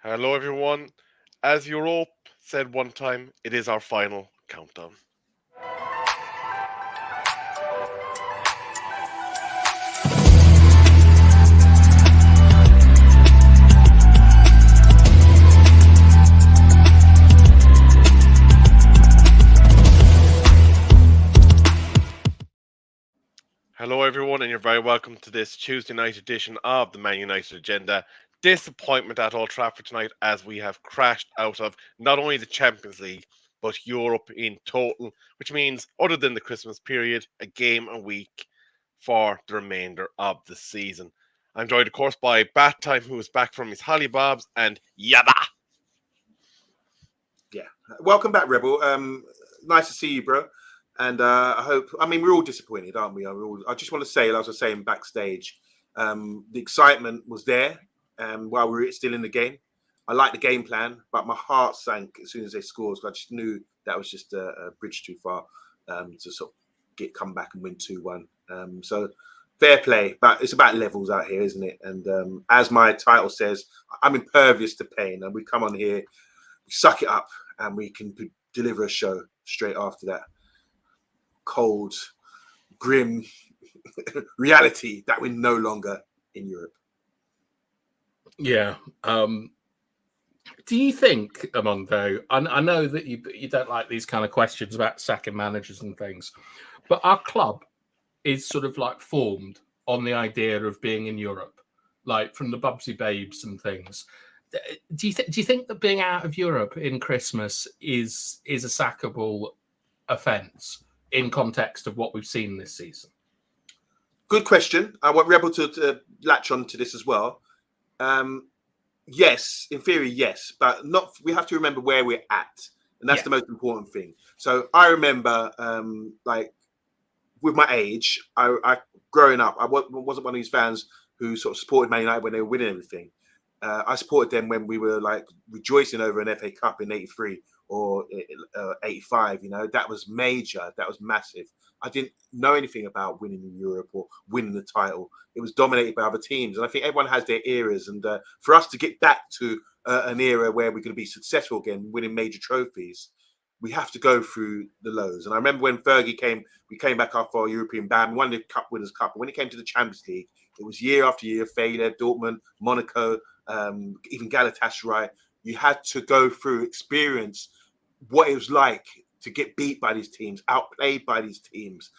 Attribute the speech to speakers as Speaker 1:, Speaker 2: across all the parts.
Speaker 1: Hello, everyone. As Europe said one time, it is our final countdown. Hello, everyone, and you're very welcome to this Tuesday night edition of the Man United Agenda. Disappointment at Old Trafford tonight as we have crashed out of not only the Champions League, but Europe in total, which means, other than the Christmas period, a game a week for the remainder of the season. I'm joined, of course, by BATHTIME, who is back from his hollybobs, and Yabba.
Speaker 2: Yeah, welcome back, Rebel. Nice to see you, bro. And I hope. I mean, we're all disappointed, aren't we? I just want to say, as I was saying backstage, the excitement was there while we were still in the game. I liked the game plan, but my heart sank as soon as they scored. So I just knew that was just a bridge too far to sort of come back and win 2-1. So fair play, but it's about levels out here, isn't it? And as my title says, I'm impervious to pain, and we come on here, we suck it up, and we can deliver a show straight after that. Cold, grim reality that we're no longer in Europe.
Speaker 3: Yeah. Do you think, Amondo, I know that you don't like these kind of questions about sacking managers and things, but our club is sort of like formed on the idea of being in Europe, like from the Bubsy Babes and things. Do you think that being out of Europe in Christmas is a sackable offence in context of what we've seen this season?
Speaker 2: Good question. I want Rebel to latch on to this as well. Yes, in theory, yes, but not. We have to remember where we're at, and that's the most important thing. So I remember, like, with my age, I growing up, I wasn't one of these fans who sort of supported Man United when they were winning everything. I supported them when we were like rejoicing over an FA Cup in '83 or '85. You know, that was major. That was massive. I didn't know anything about winning in Europe or winning the title. It was dominated by other teams. And I think everyone has their eras. And for us to get back to an era where we're going to be successful again, winning major trophies, we have to go through the lows. And I remember when Fergie came, we came back after our European ban. We won the Cup Winners' Cup. And when it came to the Champions League, it was year after year failure. Dortmund, Monaco, even Galatasaray. You had to go through, experience what it was like to get beat by these teams, outplayed by these teams,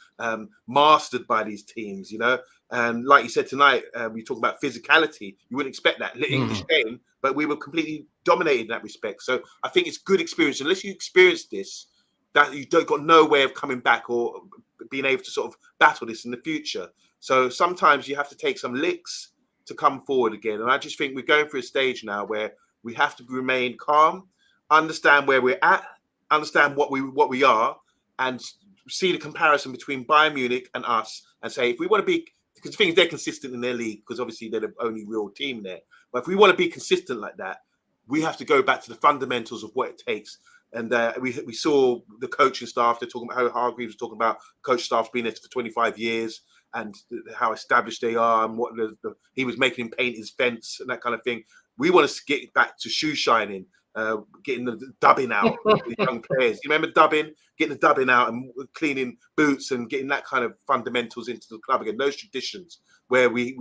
Speaker 2: mastered by these teams, you know. And like you said tonight, we talk about physicality. You wouldn't expect that English game, but we were completely dominated in that respect. So I think it's good experience. Unless you experience this, that you don't got no way of coming back or being able to sort of battle this in the future. So sometimes you have to take some licks to come forward again. And I just think we're going through a stage now where we have to remain calm, understand where we're at, understand what we are, and see the comparison between Bayern Munich and us, and say if we want to be, because the thing is they're consistent in their league because obviously they're the only real team there. But if we want to be consistent like that, we have to go back to the fundamentals of what it takes. And we saw the coaching staff. They're talking about how Hargreaves was talking about coach staff's been there for 25 years and how established they are, and what he was making him paint his fence and that kind of thing. We want to get back to shoe shining. Getting the dubbing out with the young players. You remember dubbing? Getting the dubbing out and cleaning boots and getting that kind of fundamentals into the club again. Those traditions where we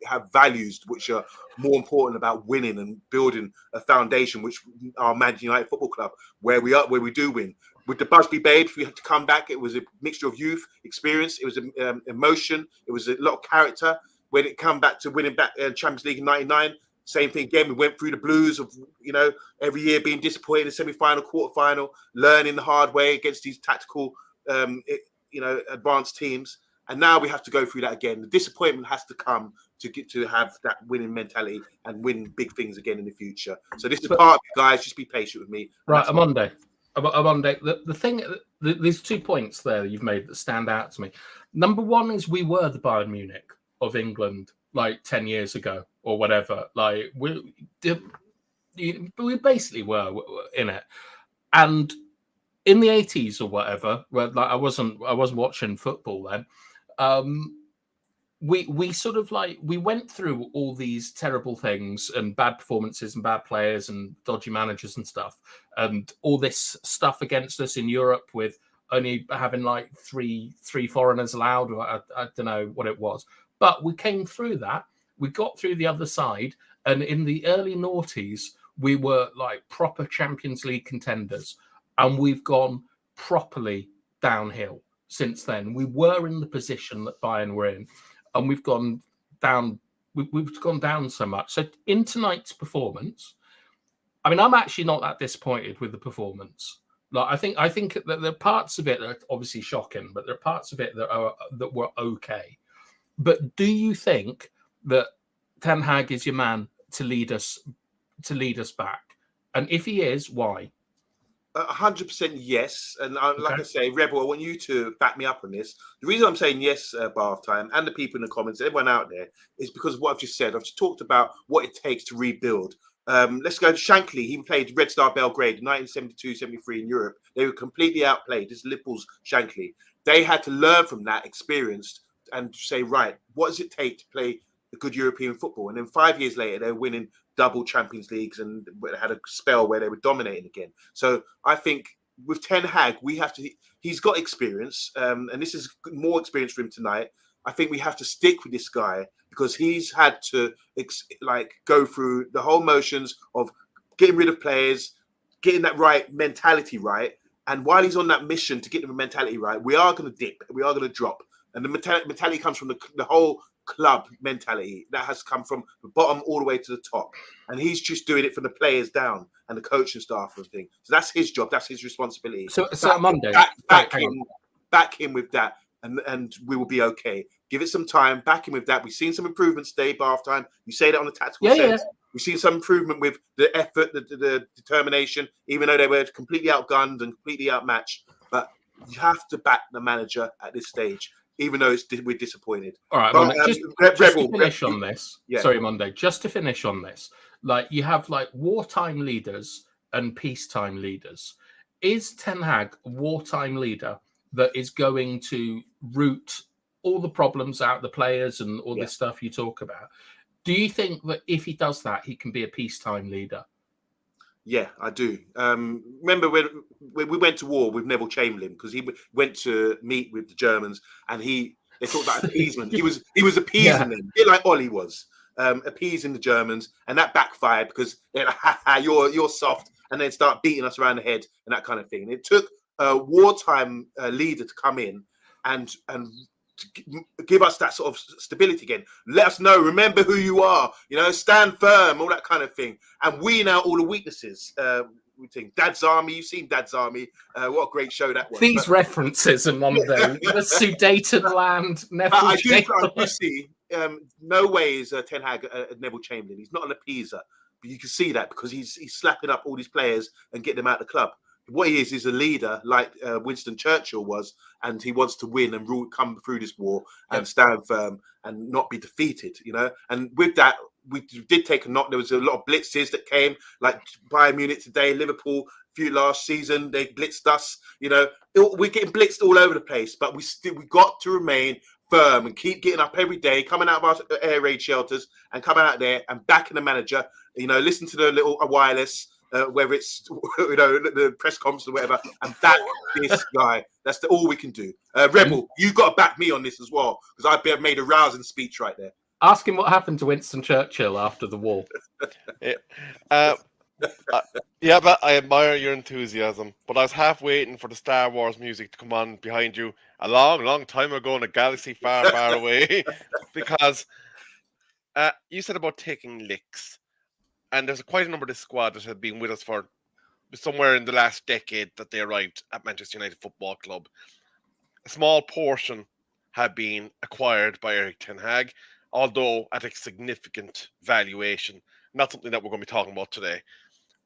Speaker 2: have values which are more important about winning and building a foundation, which our Manchester United Football Club, where we do win. With the Busby Babes, we had to come back. It was a mixture of youth, experience. It was emotion. It was a lot of character. When it come back to winning back Champions League in '99, same thing again. We went through the blues of, you know, every year being disappointed in semi-final, quarter-final, learning the hard way against these tactical, advanced teams. And now we have to go through that again. The disappointment has to come to get to have that winning mentality and win big things again in the future. So this is part of it, guys. Just be patient with me.
Speaker 3: Right, Amondo. The thing, there's 2 points there you've made that stand out to me. Number one is we were the Bayern Munich of England like 10 years ago or whatever. Like we basically were in it. And in the 80s or whatever, where like I wasn't watching football then. we sort of like we went through all these terrible things and bad performances and bad players and dodgy managers and stuff, and all this stuff against us in Europe with only having like three foreigners allowed. Or I don't know what it was, but we came through that. We got through the other side, and in the early noughties, we were like proper Champions League contenders, and we've gone properly downhill since then. We were in the position that Bayern were in, and we've gone down. We've gone down so much. So in tonight's performance, I mean, I'm actually not that disappointed with the performance. Like, I think that there are parts of it that are obviously shocking, but there are parts of it that were okay. But do you think that Ten Hag is your man to lead us back? And if he is, why?
Speaker 2: 100% yes. And like
Speaker 3: Okay.
Speaker 2: I say, Rebel, I want you to back me up on this. The reason I'm saying yes, Bath Time, and the people in the comments, everyone out there, is because of what I've just said. I've just talked about what it takes to rebuild. Let's go to Shankly. He played Red Star Belgrade in 1972-73 in Europe. They were completely outplayed. This is Liverpool's Shankly. They had to learn from that experience and say, right, what does it take to play a good European football? And then 5 years later, they're winning double Champions Leagues and had a spell where they were dominating again. So I think with Ten Hag, we have to. He's got experience, and this is more experience for him tonight. I think we have to stick with this guy because he's had to go through the whole motions of getting rid of players, getting that right mentality right. And while he's on that mission to get the mentality right, we are going to dip, we are going to drop, and the mentality comes from the whole club mentality that has come from the bottom all the way to the top, and he's just doing it from the players down and the coaching staff and thing. So that's his job, that's his responsibility.
Speaker 3: So Monday,
Speaker 2: back him with that, and we will be okay. Give it some time, back him with that. We've seen some improvements today, Bath Time. You say that on the tactical sense. Yeah. We've seen some improvement with the effort, the determination, even though they were completely outgunned and completely outmatched. But you have to back the manager at this stage, even though we're disappointed.
Speaker 3: All right, but, just to finish on this. Yeah. Sorry, Monday. Just to finish on this, like you have like wartime leaders and peacetime leaders. Is Ten Hag a wartime leader that is going to root all the problems out of the players and all this stuff you talk about? Do you think that if he does that, he can be a peacetime leader?
Speaker 2: Yeah, I do. Remember when we went to war with Neville Chamberlain, because he went to meet with the Germans, and they talked about appeasement. he was appeasing them, a bit like Ollie was, appeasing the Germans, and that backfired because they're like, ha, ha, you're soft, and then start beating us around the head and that kind of thing. And it took a wartime leader to come in and to give us that sort of stability again. Let us know, remember who you are, stand firm, all that kind of thing, and wean out all the weaknesses. We think Dad's Army, you've seen Dad's Army, what a great show that was.
Speaker 3: These references are Monday. Sudetenland, Neville
Speaker 2: I do see, no way is Ten Hag Neville Chamberlain. He's not an appeaser, but you can see that because he's slapping up all these players and getting them out of the club. What he is a leader like Winston Churchill was, and he wants to win and come through this war and stand firm and not be defeated, And with that, we did take a knock. There was a lot of blitzes that came, like Bayern Munich today, Liverpool last season, they blitzed us. We're getting blitzed all over the place, but we got to remain firm and keep getting up every day, coming out of our air raid shelters and coming out there and backing the manager. Listen to the little wireless. Whether it's the press conference or whatever, and back this guy. That's all we can do. Rebel, you got to back me on this as well, because I've made a rousing speech right there.
Speaker 3: Ask him what happened to Winston Churchill after the war.
Speaker 1: But I admire your enthusiasm. But I was half waiting for the Star Wars music to come on behind you a long, long time ago in a galaxy far, far away, because you said about taking licks. And there's quite a number of this squad that have been with us for somewhere in the last decade that they arrived at Manchester United Football Club. A small portion have been acquired by Erik Ten Hag, although at a significant valuation. Not something that we're going to be talking about today.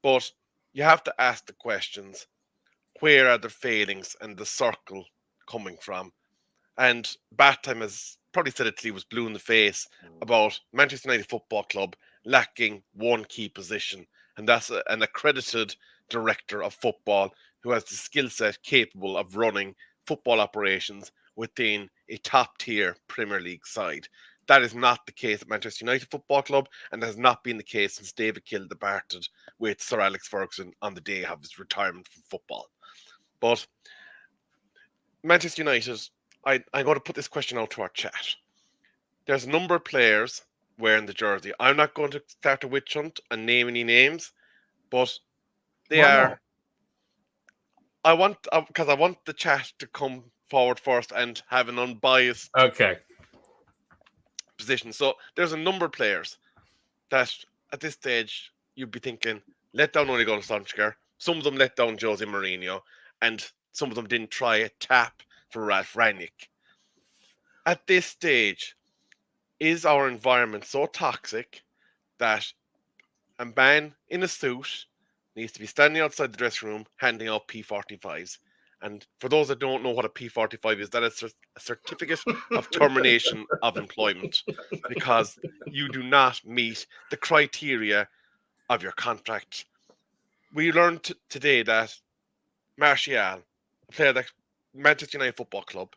Speaker 1: But you have to ask the questions, where are the failings and the circle coming from? And Bath-Time has probably said it till he was blue in the face about Manchester United Football Club lacking one key position, and that's an accredited director of football who has the skill set capable of running football operations within a top-tier Premier League side. That is not the case at Manchester United Football Club, and has not been the case since David Gill departed with Sir Alex Ferguson on the day of his retirement from football. But Manchester United, I'm going to put this question out to our chat. There's a number of players wearing the jersey. I'm not going to start a witch hunt and name any names, but they
Speaker 3: Why
Speaker 1: are.
Speaker 3: not?
Speaker 1: I want the chat to come forward first and have an unbiased
Speaker 3: Okay.
Speaker 1: position. So there's a number of players that at this stage you'd be thinking let down Ole Gunnar Solskjaer. Some of them let down Jose Mourinho, and some of them didn't try a tap for Ralph Rangnick. At this stage, is our environment so toxic that a man in a suit needs to be standing outside the dressing room handing out P45s? And for those that don't know what a P45 is, that is a certificate of termination of employment, because you do not meet the criteria of your contract. We learned today that Martial, a player that Manchester United Football Club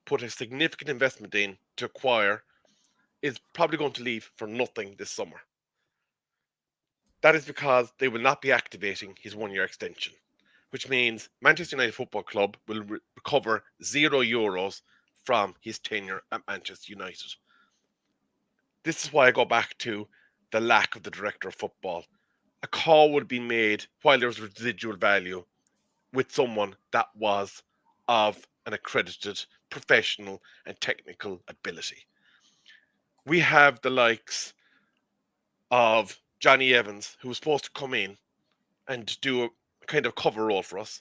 Speaker 1: put a significant investment in to acquire, is probably going to leave for nothing this summer. That is because they will not be activating his one-year extension, which means Manchester United Football Club will recover €0 from his tenure at Manchester United. This is why I go back to the lack of the director of football. A call would be made while there was residual value with someone that was of an accredited professional and technical ability. We have the likes of Johnny Evans, who was supposed to come in and do a kind of cover role for us,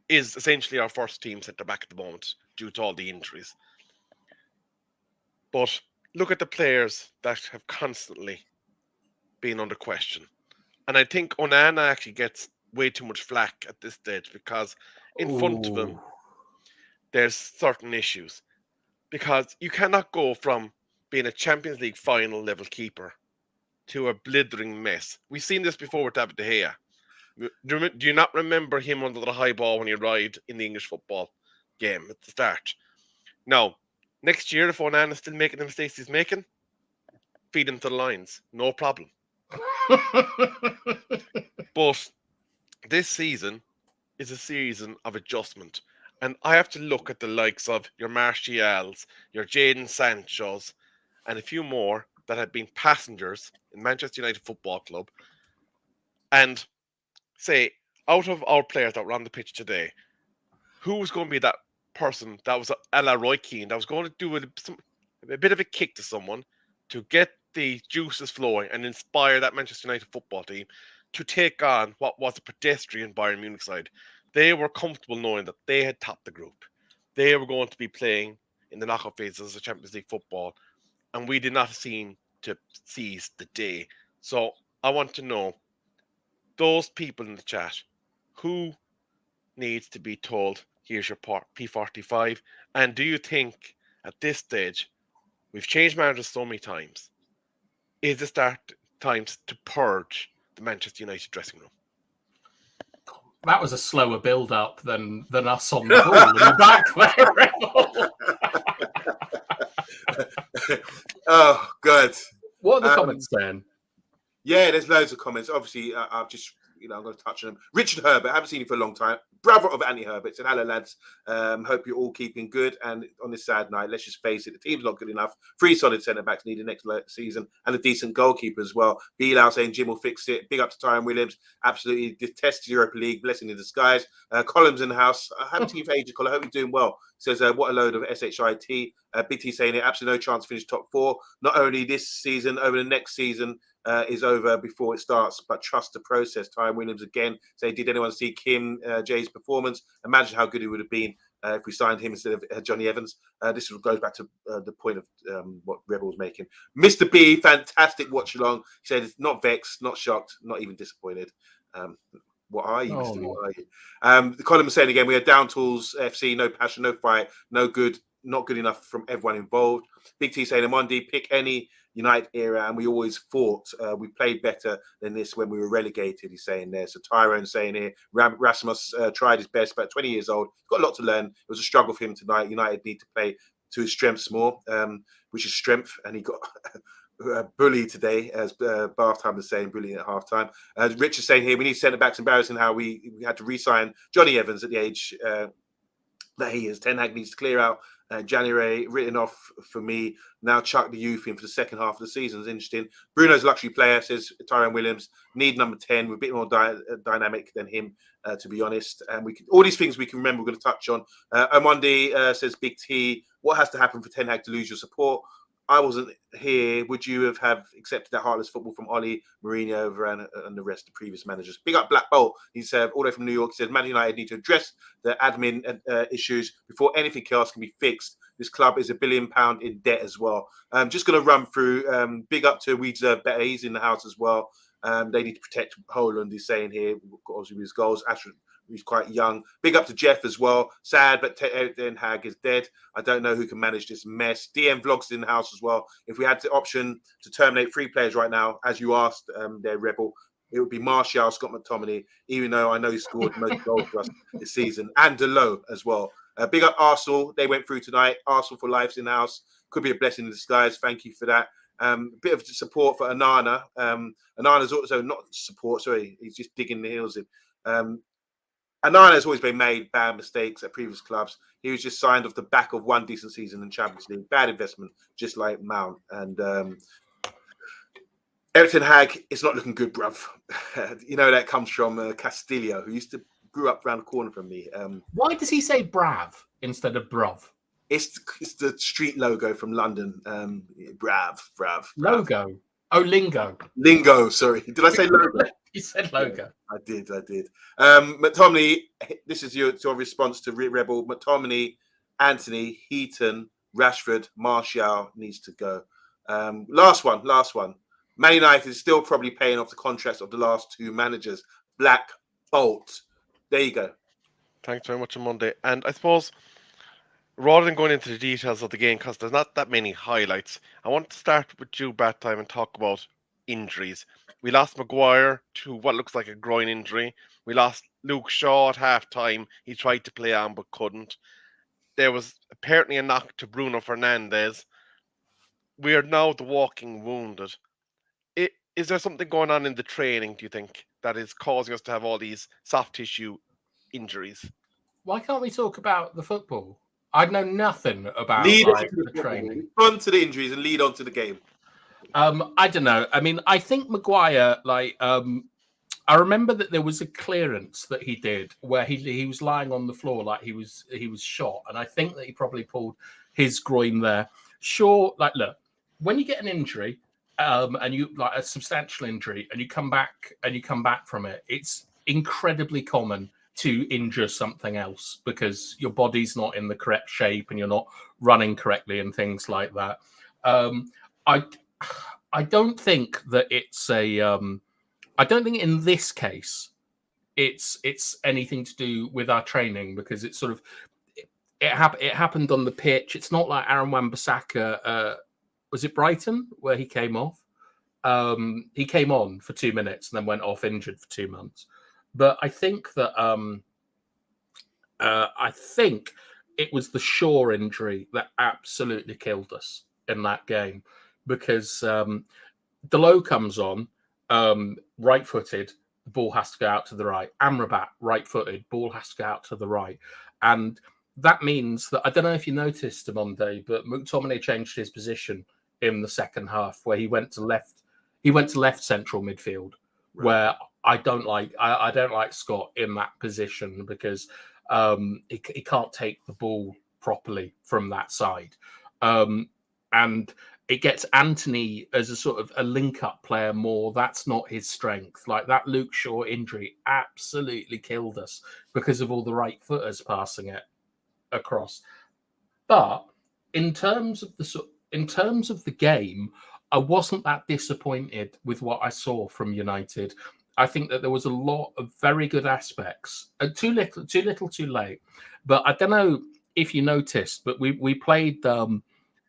Speaker 1: is essentially our first team centre back at the moment due to all the injuries. But look at the players that have constantly been under question. And I think Onana actually gets way too much flack at this stage because in front of him, there's certain issues. Because you cannot go from being a Champions League final level keeper to a blithering mess. We've seen this before with David De Gea. Do you not remember him under the high ball when he arrived in the English football game at the start? Now, next year, if Onana's still making the mistakes he's making, feed him to the Lions. No problem. But this season is a season of adjustment. And I have to look at the likes of your Martials, your Jadon Sanchos, and a few more that have been passengers in Manchester United Football Club, and say, out of our players that were on the pitch today, who was going to be that person that was a la Roy Keane, that was going to do a bit of a kick to someone to get the juices flowing and inspire that Manchester United football team to take on what was a pedestrian Bayern Munich side. They were comfortable knowing that they had topped the group. They were going to be playing in the knockout phases of Champions League football, and we did not seem to seize the day. So I want to know, those people in the chat, who needs to be told, here's your P45? And do you think at this stage, we've changed managers so many times, is it start times to purge the Manchester United dressing room?
Speaker 3: That was a slower build-up than us on the ball in the back there.
Speaker 2: Oh, good.
Speaker 3: What are the comments saying?
Speaker 2: Yeah, there's loads of comments. Obviously, I've just, I'm going to touch on them. Richard Herbert, I haven't seen him for a long time. Brother of Andy Herbert said, hello, lads. Hope you're all keeping good. And on this sad night, let's just face it, the team's not good enough. 3 solid centre-backs needed next season and a decent goalkeeper as well. Bilal saying Jim will fix it. Big up to Tyron Williams. Absolutely detests Europa League. Blessing in disguise. Columns in the house. I haven't seen you for ages, Colin. I hope you're doing well. Says, what a load of SHIT. Big T saying it, absolutely no chance to finish top 4. Not only this season, over the next season is over before it starts, but trust the process. Tyron Williams again say, did anyone see Kim J's performance? Imagine how good it would have been if we signed him instead of Johnny Evans. This goes back to the point of what Rebel was making. Mr. B, fantastic watch along. He said, it's not vexed, not shocked, not even disappointed. What are you, Mr. B? What are you? The column was saying again, we had down tools, FC, no passion, no fight, no good, not good enough from everyone involved. Big T saying, Omondi, pick any United era, and we always thought we played better than this when we were relegated, he's saying there. So Tyrone saying here, Rasmus tried his best, but 20 years old, got a lot to learn. It was a struggle for him tonight. United need to play to his strengths more, which is strength, and he got bullied today, as Bathtime is saying, bullying at halftime. Rich is saying here, we need centre-backs. Embarrassing how we had to re-sign Johnny Evans at the age that he is. Ten Hag needs to clear out January, written off for me. Now chuck the youth in for the second half of the season. It's interesting. Bruno's a luxury player, says Tyrone Williams. Need number 10. We're a bit more dynamic than him, to be honest. And we can, all these things we can remember, we're going to touch on. Omondi says, Big T, what has to happen for Ten Hag to lose your support? I wasn't here. Would you have accepted that heartless football from Oli, Mourinho, Varan, and the rest of the previous managers? Big up Black Bolt. He said, all the way from New York, he says, Man United need to address the admin issues before anything else can be fixed. This club is £1 billion in debt as well. Just going to run through. Big up to We Deserve Better. He's in the house as well. They need to protect Holland, he's saying here, obviously with his goals. Ashford, he's quite young. Big up to Jeff as well. Sad, but Ten Hag is dead. I don't know who can manage this mess. DM Vlogs in the house as well. If we had the option to terminate 3 players right now, as you asked, their Rebel, it would be Martial, Scott McTominay, even though I know he scored the most goals for us this season, and Delo as well. Big up Arsenal. They went through tonight. Arsenal for life's in the house. Could be a blessing in disguise. Thank you for that. A bit of support for Anana. Anana's also not support, sorry, he's just digging the heels in. Anana has always been made bad mistakes at previous clubs. He was just signed off the back of one decent season in Champions League. Bad investment, just like Mount. And Erik ten Hag, it's not looking good, bruv. You know, that comes from Castillo, who grew up around the corner from me.
Speaker 3: Why does he say brav instead of bruv?
Speaker 2: It's the street logo from London. Brav.
Speaker 3: Logo. Oh, lingo.
Speaker 2: Lingo, sorry. Did I say logo?
Speaker 3: You said logo.
Speaker 2: I did. McTominay, this is your response to Rebel. McTominay, Anthony, Heaton, Rashford, Martial needs to go. Last one. Man United is still probably paying off the contracts of the last 2 managers. Black Bolt. There you go.
Speaker 1: Thanks very much on Monday. And I suppose, rather than going into the details of the game, because there's not that many highlights, I want to start with you, Battime, and talk about injuries. We lost Maguire to what looks like a groin injury. We lost Luke Shaw at half-time. He tried to play on but couldn't. There was apparently a knock to Bruno Fernandes. We are now the walking wounded. Is there something going on in the training, do you think, that is causing us to have all these soft tissue injuries?
Speaker 3: Why can't we talk about the football? I know nothing about the training.
Speaker 2: On to the injuries and lead on to the game.
Speaker 3: I don't know. I mean, I think Maguire, I remember that there was a clearance that he did where he was lying on the floor like he was shot, and I think that he probably pulled his groin there. Sure, look, when you get an injury, and you a substantial injury, and you come back from it, it's incredibly common to injure something else because your body's not in the correct shape and you're not running correctly and things like that. I don't think that it's I don't think in this case it's anything to do with our training, because it's sort of it happened on the pitch. It's not like Aaron Wan-Bissaka. Was it Brighton where he came off? He came on for 2 minutes and then went off injured for 2 months. But I think that it was the Shaw injury that absolutely killed us in that game, because Delo comes on right-footed, the ball has to go out to the right. Amrabat right-footed, ball has to go out to the right, and that means that, I don't know if you noticed, Monday, but McTominay changed his position in the second half, where he went to left. He went to left central midfield, right, where I don't like Scott in that position, because he can't take the ball properly from that side, and it gets Anthony as a sort of a link-up player more. That's not his strength. Like, that Luke Shaw injury absolutely killed us because of all the right footers passing it across. But in terms of the game, I wasn't that disappointed with what I saw from United. I think that there was a lot of very good aspects. Too little, too late. But I don't know. if you noticed, but we played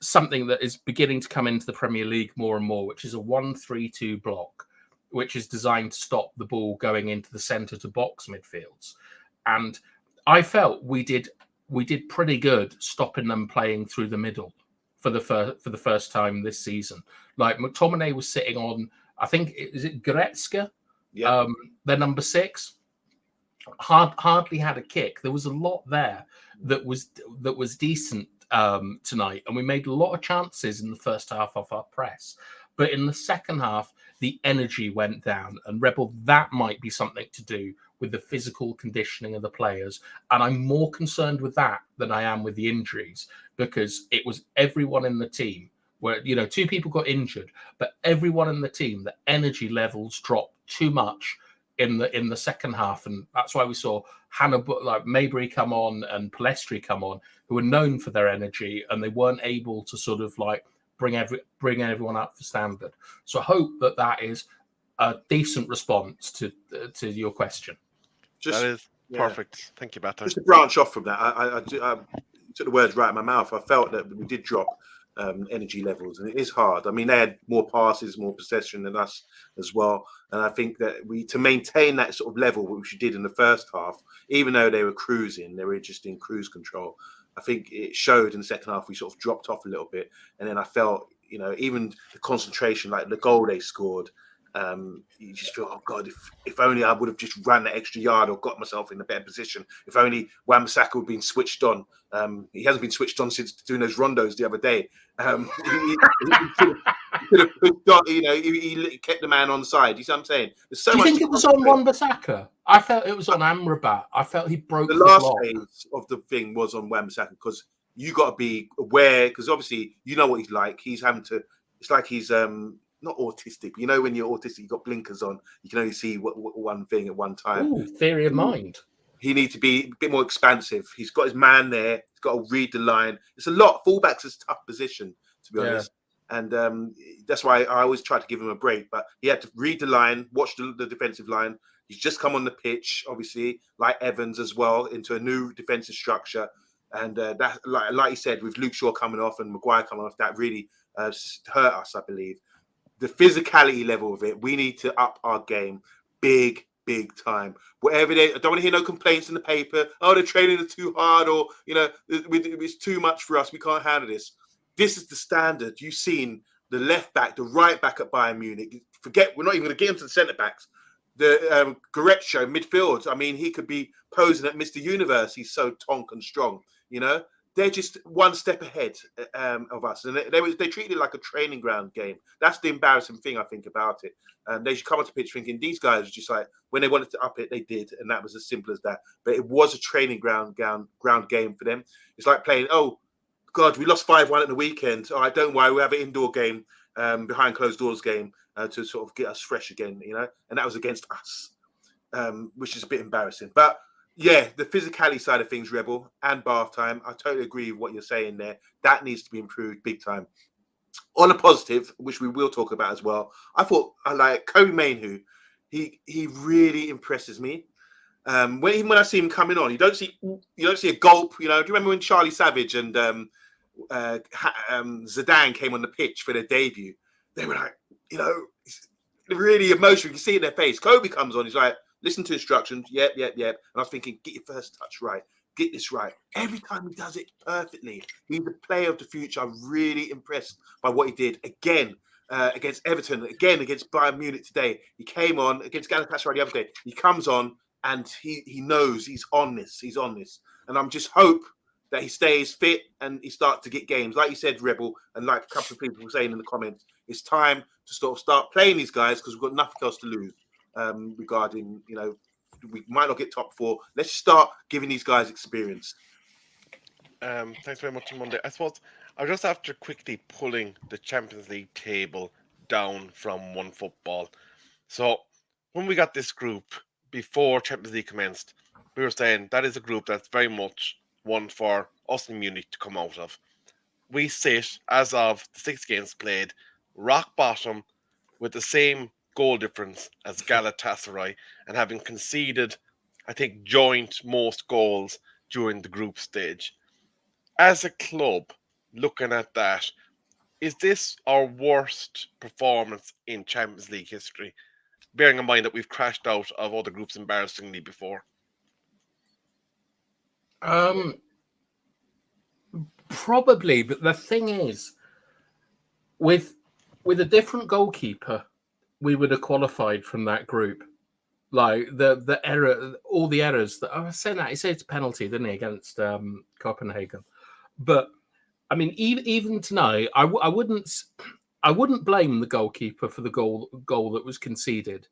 Speaker 3: something that is beginning to come into the Premier League more and more, which is a 1-3-2 block, which is designed to stop the ball going into the centre to box midfields. And I felt we did pretty good stopping them playing through the middle for the first time this season. Like McTominay was sitting on, I think, is it Goretzka?
Speaker 2: Yeah.
Speaker 3: Their number 6. Hardly had a kick. There was a lot there that was decent tonight, and we made a lot of chances in the first half of our press. But in the second half, the energy went down, and Rebel, that might be something to do with the physical conditioning of the players. And I'm more concerned with that than I am with the injuries, because it was everyone in the team where, 2 people got injured, but everyone in the team, the energy levels dropped too much in the second half. And that's why we saw Maybury come on and Palestri come on, who were known for their energy, and they weren't able to sort of bring everyone up to standard. So I hope that is a decent response to your question.
Speaker 1: That is perfect. Thank you, Bata.
Speaker 2: Just to branch off from that, I took the words right out of my mouth. I felt that we did drop energy levels, and it is hard. I mean, they had more passes, more possession than us as well, and I think that to maintain that sort of level, which we did in the first half, even though they were cruising, they were just in cruise control. I think it showed in the second half we sort of dropped off a little bit, and then I felt, even the concentration, like the goal they scored, you just feel, oh God, if only I would have just ran that extra yard or got myself in a better position. If only Wan-Bissaka had been switched on. He hasn't been switched on since doing those rondos the other day. He could have pushed on, he kept the man on side. You see what I'm saying? There's so
Speaker 3: Do you
Speaker 2: much
Speaker 3: think it was on Wan-Bissaka? I felt it was on Amrabat. I felt he broke
Speaker 2: the
Speaker 3: the
Speaker 2: last
Speaker 3: block.
Speaker 2: phase of the thing was on Wan-Bissaka, because you got to be aware, because obviously you know what he's like. He's having to. It's like he's not autistic. But when you're autistic, you've got blinkers on. You can only see one thing at one time.
Speaker 3: Ooh, theory of mind.
Speaker 2: He needs to be a bit more expansive. He's got his man there. He's got to read the line. It's a lot. Fullback's a tough position, to be honest. And that's why I always try to give him a break. But he had to read the line, watch the defensive line. He's just come on the pitch, obviously, like Evans as well, into a new defensive structure. And that, like you said, with Luke Shaw coming off and Maguire coming off, that really hurt us, I believe. The physicality level of it, we need to up our game big time. Whatever I don't want to hear no complaints in the paper. Oh, the training is too hard, or it's too much for us. We can't handle this. This is the standard. You've seen the left back, the right back at Bayern Munich. Forget, we're not even going to get into the centre backs. The Goretzka midfield. I mean, he could be posing at Mr. Universe. He's so tonk and strong. They're just one step ahead of us, and they treated it like a training ground game. That's the embarrassing thing, I think, about it. They should come onto the pitch thinking these guys are just like, when they wanted to up it, they did, and that was as simple as that. But it was a training ground game for them. It's like playing, oh God, we lost 5-1 at the weekend. All right, don't worry, we have an indoor game, behind closed doors game, to sort of get us fresh again, and that was against us, which is a bit embarrassing. But yeah, the physicality side of things, Rebel, and bath time, I totally agree with what you're saying there. That needs to be improved big time. On a positive, which we will talk about as well, I thought I like Kobe Mainoo. He really impresses me. Even when I see him coming on, you don't see a gulp. Do you remember when Charlie Savage and Zidane came on the pitch for their debut? They were like, really emotional. You can see it in their face. Kobe comes on, he's like, listen to instructions. Yep. And I was thinking, get your first touch right. Get this right. Every time he does it perfectly. He's the player of the future. I'm really impressed by what he did. Again, against Everton. Again, against Bayern Munich today. He came on against Galatasaray the other day. He comes on and he knows he's on this. He's on this. And I'm just hope that he stays fit and he starts to get games. Like you said, Rebel, and like a couple of people were saying in the comments, it's time to sort of start playing these guys because we've got nothing else to lose. Regarding, we might not get top 4. Let's start giving these guys experience.
Speaker 1: Thanks very much, Monday. I suppose I'll just after quickly pulling the Champions League table down from One Football. So when we got this group before Champions League commenced, we were saying that is a group that's very much one for us in Munich to come out of. We sit, as of the 6 games played, rock bottom with the same goal difference as Galatasaray, and having conceded, I think, joint most goals during the group stage. as a club, looking at that, is this our worst performance in Champions League history? Bearing in mind that we've crashed out of other groups embarrassingly before.
Speaker 3: Probably, but the thing is, with a different goalkeeper, we would have qualified from that group. Like the error, all the errors that I was saying that he said it's a penalty, didn't he, against Copenhagen? But I mean, even tonight, I wouldn't blame the goalkeeper for the goal that was conceded.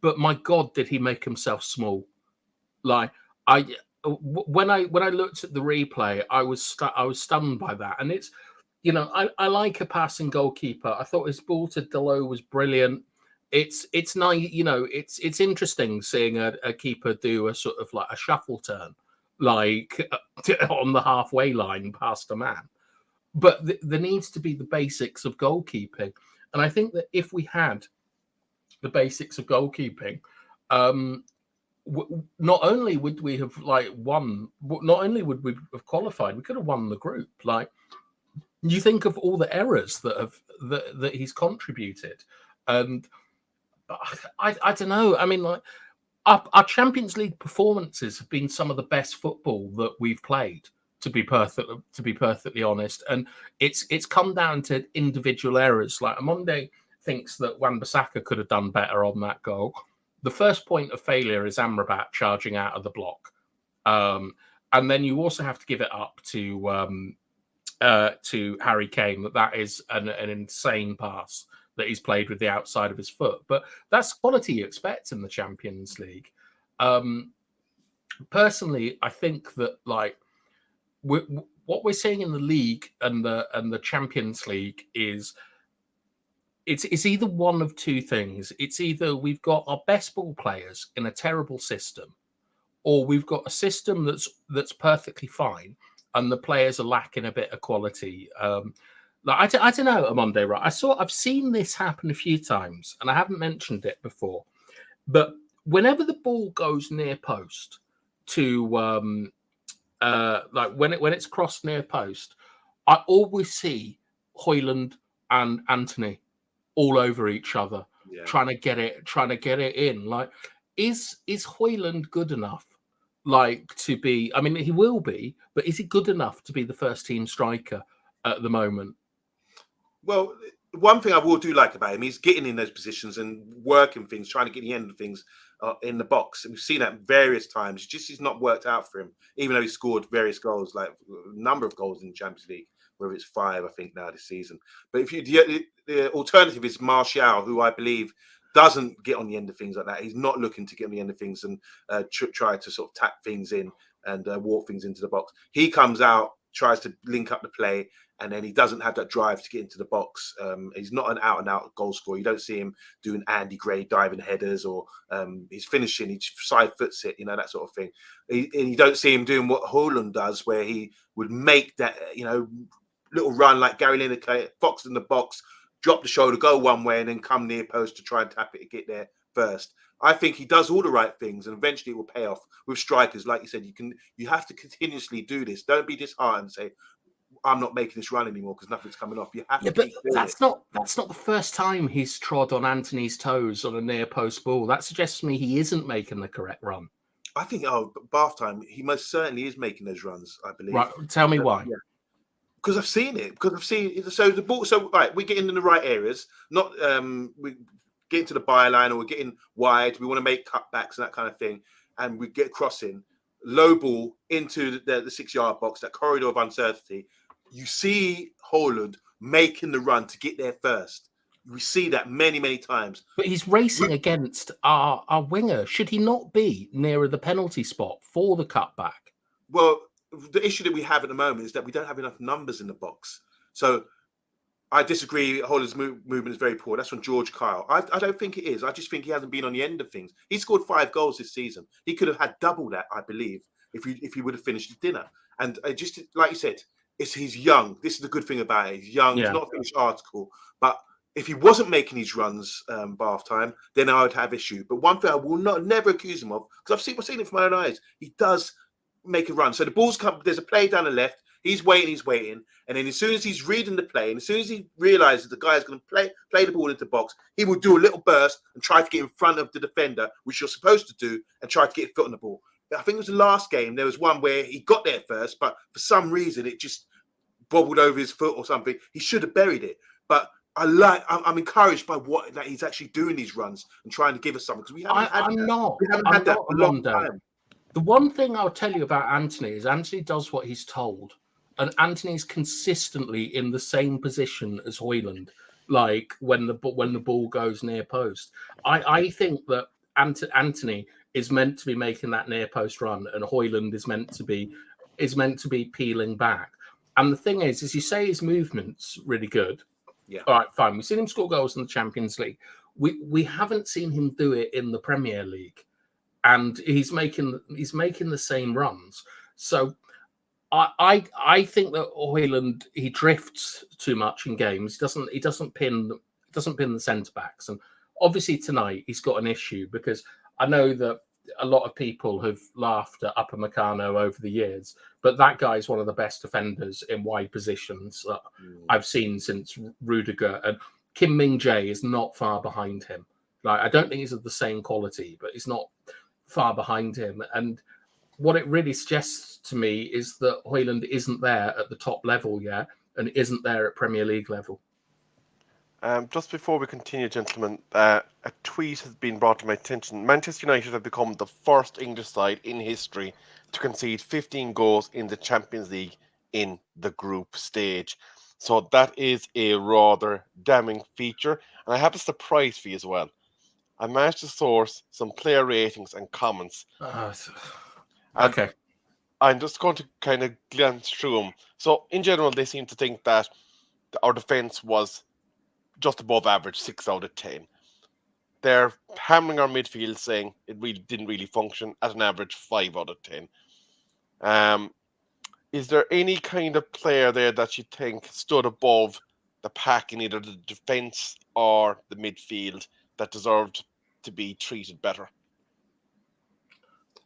Speaker 3: But my God, did he make himself small? Like when I looked at the replay, I was stunned by that. And it's, you know, I like a passing goalkeeper. I thought his ball to Delo was brilliant. It's nice, you know, it's interesting seeing a keeper do a sort of like a shuffle turn, like on the halfway line past a man. But there needs to be the basics of goalkeeping, and I think that if we had the basics of goalkeeping, not only would we have won, not only would we have qualified, we could have won the group. Like, you think of all the errors that he's contributed, and I don't know. I mean, like our Champions League performances have been some of the best football that we've played. To be perfectly honest, and it's come down to individual errors. Like OMONDI thinks that Wan-Bissaka could have done better on that goal. The first point of failure is Amrabat charging out of the block, and then you also have to give it up to Harry Kane that is an insane pass that he's played with the outside of his foot. But that's quality you expect in the Champions League. Personally, I think that what we're seeing in the league and the Champions League is it's either one of two things. It's either we've got our best ball players in a terrible system, or we've got a system that's perfectly fine and the players are lacking a bit of quality. I don't know, OMONDI, right? I've seen this happen a few times, and I haven't mentioned it before, but whenever the ball goes near post to when it's crossed near post, I always see Højlund and Anthony all over each other, trying to get it in. Like, is Højlund good enough? Like, to be? I mean, he will be, but is he good enough to be the first team striker at the moment?
Speaker 2: Well, one thing I will do like about him, he's getting in those positions and working things, trying to get the end of things in the box. And we've seen that various times. He's not worked out for him, even though he scored various goals, like a number of goals in the Champions League, whether it's 5, I think, now this season. But if the alternative is Martial, who I believe doesn't get on the end of things like that. He's not looking to get on the end of things and try to sort of tap things in and walk things into the box. He comes out, tries to link up the play, and then he doesn't have that drive to get into the box. He's not an out-and-out goal scorer. You don't see him doing Andy Gray diving headers, or he's finishing, he side foots it, that sort of thing. And you don't see him doing what Højlund does, where he would make that, little run like Gary Lineker, Fox in the box, drop the shoulder, go one way, and then come near post to try and tap it and get there first. I think he does all the right things, and eventually it will pay off with strikers. Like you said, you have to continuously do this. Don't be disheartened and say, I'm not making this run anymore because nothing's coming off. You have to.
Speaker 3: But that's not the first time he's trod on Anthony's toes on a near post ball. That suggests to me he isn't making the correct run.
Speaker 2: I think bath time, he most certainly is making those runs, I believe.
Speaker 3: Right, tell me why.
Speaker 2: Yeah. Because I've seen it. So the ball. So right, we're getting in the right areas. Not we get into the byline, or we're getting wide. We want to make cutbacks and that kind of thing, and we get crossing, low ball into the 6-yard box, that corridor of uncertainty. You see Højlund making the run to get there first. We see that many, many times.
Speaker 3: But he's racing against our winger. Should he not be nearer the penalty spot for the cutback?
Speaker 2: Well, the issue that we have at the moment is that we don't have enough numbers in the box. So I disagree. Højlund's movement is very poor. That's from George Kyle. I don't think it is. I just think he hasn't been on the end of things. He scored 5 goals this season. He could have had double that, I believe, if he would have finished his dinner. And just like you said, he's young. This is the good thing about it. He's young. Yeah. He's not a finished article. But if he wasn't making these runs bath time, then I would have issue. But one thing I will never accuse him of, because I've seen it from my own eyes, he does make a run. So the ball's come. There's a play down the left. He's waiting, and then as soon as he's reading the play, and as soon as he realizes the guy's going to play the ball into the box, he will do a little burst and try to get in front of the defender, which you're supposed to do, and try to get a foot on the ball. I think it was the last game. There was one where he got there first, but for some reason it just bobbled over his foot or something. He should have buried it, but I'm encouraged by what that he's actually doing these runs and trying to give us something, because we haven't had that for a long time.
Speaker 3: The one thing I'll tell you about Anthony is Anthony does what he's told, and Anthony's consistently in the same position as Højlund. Like when the ball goes near post, I think that Anthony is meant to be making that near post run, and Højlund is meant to be peeling back. And the thing is you say his movement's really good.
Speaker 2: Yeah.
Speaker 3: All right, fine. We've seen him score goals in the Champions League. We haven't seen him do it in the Premier League, and he's making the same runs. So I think that Højlund, he drifts too much in games. He doesn't pin the centre backs, and obviously tonight he's got an issue, because I know that a lot of people have laughed at Upamecano over the years, but that guy is one of the best defenders in wide positions that I've seen since Rudiger, and Kim Min-jae is not far behind him. Like, I don't think he's of the same quality, but he's not far behind him. And what it really suggests to me is that Højlund isn't there at the top level yet, and isn't there at Premier League level.
Speaker 1: Just before we continue, gentlemen, a tweet has been brought to my attention. Manchester United have become the first English side in history to concede 15 goals in the Champions League in the group stage. So that is a rather damning feature. And I have a surprise for you as well. I managed to source some player ratings and comments.
Speaker 3: Okay.
Speaker 1: I'm just going to kind of glance through them. So in general, they seem to think that our defence was just above average, 6 out of 10. They're hammering our midfield, saying it really didn't really function at an average 5 out of 10. Is there any kind of player there that you think stood above the pack in either the defence or the midfield that deserved to be treated better?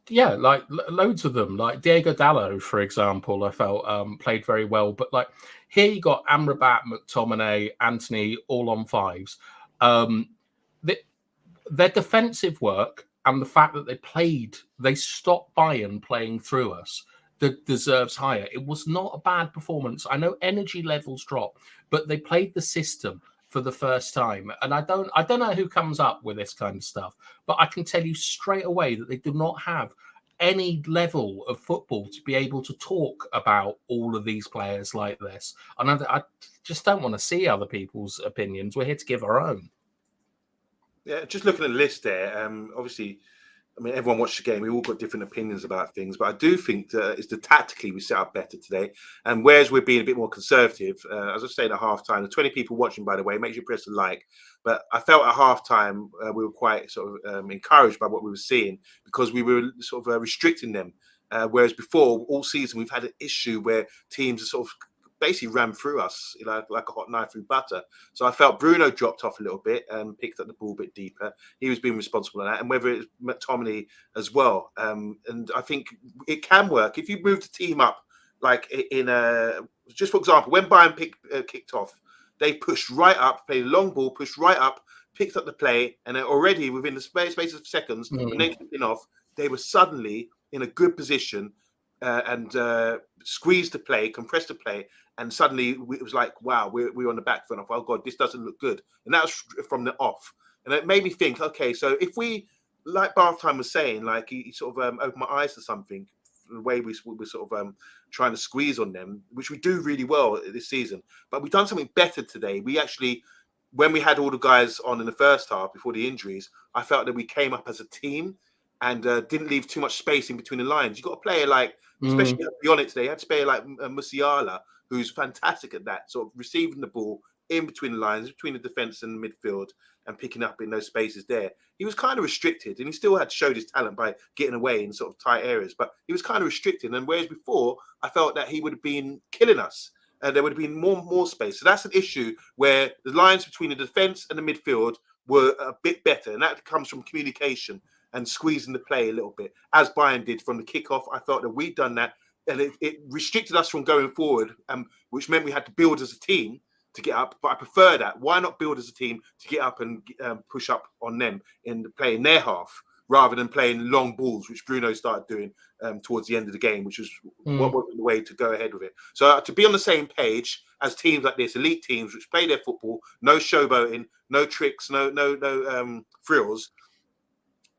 Speaker 3: Yeah, like loads of them. Like Diego Dallo, for example, I felt played very well. But like here you got Amrabat, McTominay, Anthony, all on fives. Their defensive work and the fact that they stopped Bayern playing through us, that deserves higher. It was not a bad performance. I know energy levels drop, but they played the system for the first time. And I don't know who comes up with this kind of stuff, but I can tell you straight away that they do not have any level of football to be able to talk about all of these players like this. And I just don't want to see other people's opinions. We're here to give our own.
Speaker 2: Yeah, just looking at the list there, obviously, I mean, everyone watched the game. We all got different opinions about things, but I do think that it's the tactically we set up better today. And whereas we're being a bit more conservative, as I said at halftime, the 20 people watching, by the way, make sure you press the like. But I felt at halftime we were quite sort of encouraged by what we were seeing, because we were sort of restricting them. Whereas before, all season, we've had an issue where teams are sort of basically ran through us like a hot knife through butter. So I felt Bruno dropped off a little bit and picked up the ball a bit deeper. He was being responsible for that, and whether it's McTominay as well. And I think it can work if you move the team up. Like just for example, when Bayern kicked off, they pushed right up, played a long ball, pushed right up, picked up the play, and then already within the space of seconds, when they kicked off, they were suddenly in a good position and squeezed the play, compressed the play. And suddenly it was like, wow, we're on the back foot. Oh, God, this doesn't look good. And that was from the off. And it made me think, okay, so if we, like Bathtime was saying, like he sort of opened my eyes to something, the way we were sort of trying to squeeze on them, which we do really well this season. But we've done something better today. We actually, when we had all the guys on in the first half before the injuries, I felt that we came up as a team and didn't leave too much space in between the lines. You've got a player like, especially beyond it today, you had a player like Musiala, who's fantastic at that, sort of receiving the ball in between the lines, between the defence and the midfield, and picking up in those spaces there. He was kind of restricted, and he still had showed his talent by getting away in sort of tight areas, but he was kind of restricted. And whereas before, I felt that he would have been killing us. There would have been more space. So that's an issue where the lines between the defence and the midfield were a bit better, and that comes from communication and squeezing the play a little bit, as Bayern did from the kickoff. I felt that we'd done that and it restricted us from going forward, which meant we had to build as a team to get up. But I prefer that. Why not build as a team to get up and push up on them in playing their half, rather than playing long balls, which Bruno started doing towards the end of the game, which was what wasn't the way to go ahead with it. So to be on the same page as teams like this, elite teams which play their football, no showboating, no tricks, no frills.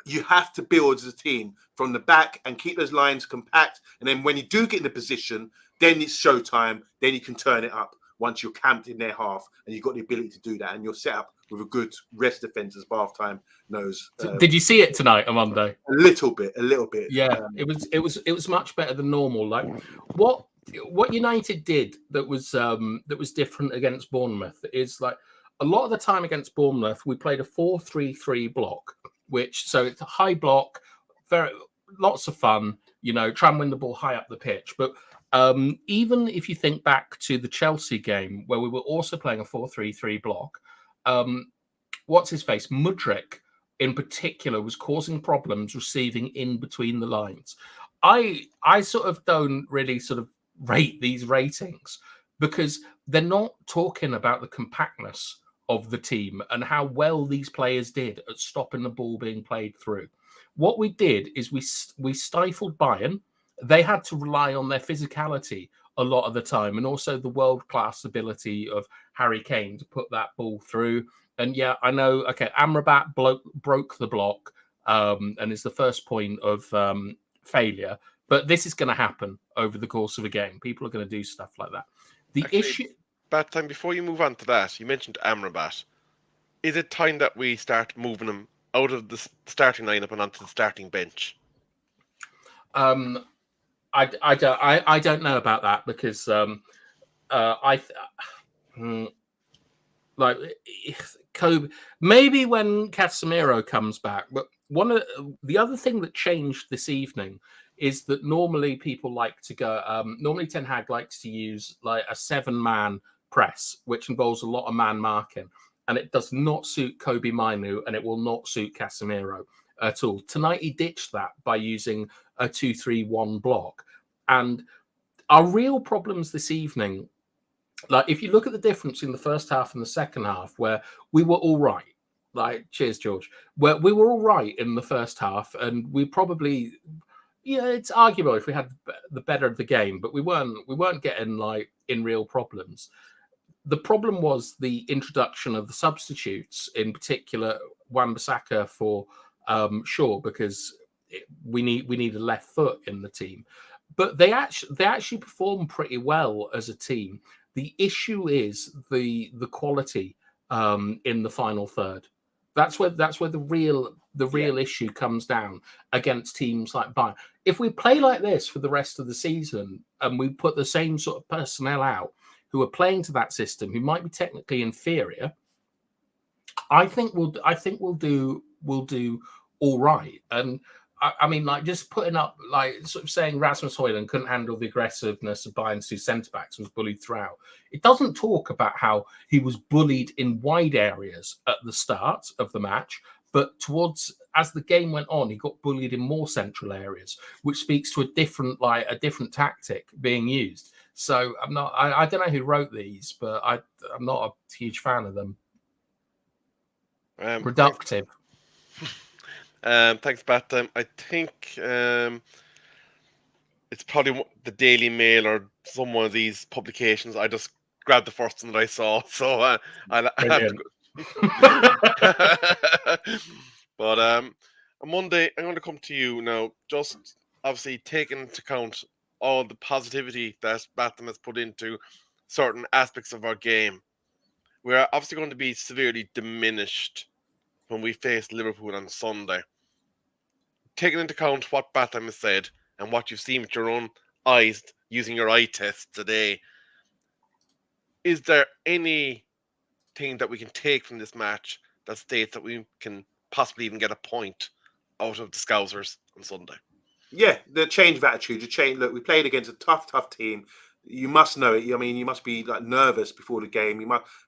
Speaker 2: You have to build as a team from the back and keep those lines compact. And then when you do get in the position, then it's showtime. Then you can turn it up once you're camped in their half and you've got the ability to do that. And you're set up with a good rest defence, as Bathtime knows.
Speaker 3: Did you see it tonight, Amondo?
Speaker 2: A little bit.
Speaker 3: Yeah, it was much better than normal. Like what United did that was different against Bournemouth is, like, a lot of the time against Bournemouth we played a 4-3-3 block. So it's a high block, lots of fun, try and win the ball high up the pitch. But even if you think back to the Chelsea game where we were also playing a 4-3-3 block, what's his face? Mudryk in particular was causing problems receiving in between the lines. I sort of don't really sort of rate these ratings because they're not talking about the compactness of the team and how well these players did at stopping the ball being played through. What we did is we stifled Bayern. They had to rely on their physicality a lot of the time, and also the world-class ability of Harry Kane to put that ball through. And yeah, I know, okay, Amrabat broke the block and is the first point of failure, but this is going to happen over the course of a game. People are going to do stuff like that. The issue...
Speaker 1: Bad time, before you move on to that, you mentioned Amrabat. Is it time that we start moving him out of the starting lineup and onto the starting bench?
Speaker 3: I don't know about that because like Kobe, maybe when Casemiro comes back. But one of the other thing that changed this evening is that normally people like to go. Normally Ten Hag likes to use like a 7-man press, which involves a lot of man marking, and it does not suit Kobe Mainu, and it will not suit Casemiro at all. Tonight he ditched that by using a 2-3-1 block, and our real problems this evening, like if you look at the difference in the first half and the second half, where we were all right, like cheers George, where we were all right in the first half, and we probably, yeah, it's arguable if we had the better of the game, but we weren't getting like in real problems. The problem was the introduction of the substitutes, in particular Wan-Bissaka for Shaw, because we need a left foot in the team. But they actually perform pretty well as a team. The issue is the quality in the final third. That's where the real issue comes down against teams like Bayern. If we play like this for the rest of the season and we put the same sort of personnel out who are playing to that system, who might be technically inferior, I think we'll do all right. And I mean, like, just putting up, like, sort of saying Rasmus Højlund couldn't handle the aggressiveness of Bayern's 2 centre-backs, was bullied throughout. It doesn't talk about how he was bullied in wide areas at the start of the match, but as the game went on, he got bullied in more central areas, which speaks to a different tactic being used. So I don't know who wrote these, but I'm not a huge fan of them. Reductive.
Speaker 1: Thanks, Bat. I think it's probably the Daily Mail or some one of these publications. I just grabbed the first one that I saw, so I'll have to go. But on Monday, I'm going to come to you now. Just obviously taking into account all the positivity that Batham has put into certain aspects of our game, we're obviously going to be severely diminished when we face Liverpool on Sunday. Taking into account what Batham has said and what you've seen with your own eyes using your eye test today, is there anything that we can take from this match that states that we can possibly even get a point out of the Scousers on Sunday?
Speaker 2: Yeah, the change of attitude, the change. Look, we played against a tough team. You must know it. I mean, you must be like nervous before the game.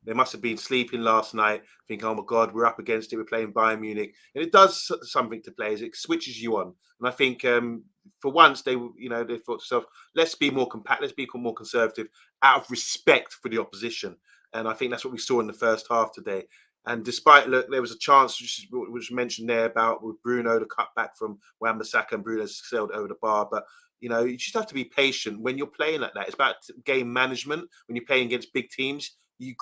Speaker 2: They must have been sleeping last night, thinking, "Oh my God, we're up against it. We're playing Bayern Munich," and it does something to players. It switches you on, and I think for once they thought to themselves, "Let's be more compact. Let's be more conservative, out of respect for the opposition." And I think that's what we saw in the first half today. And despite, look, there was a chance which was mentioned there about with Bruno, the cutback from Wan-Bissaka, and Bruno sailed over the bar, but. You just have to be patient when you're playing like that. It's about game management. When you're playing against big teams, you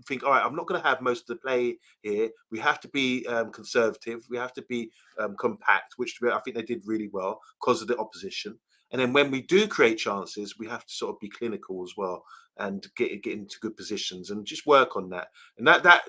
Speaker 2: think, all right, I'm not going to have most of the play here. We have to be conservative. We have to be compact, which I think they did really well because of the opposition. And then when we do create chances, we have to sort of be clinical as well and get into good positions and just work on that. And that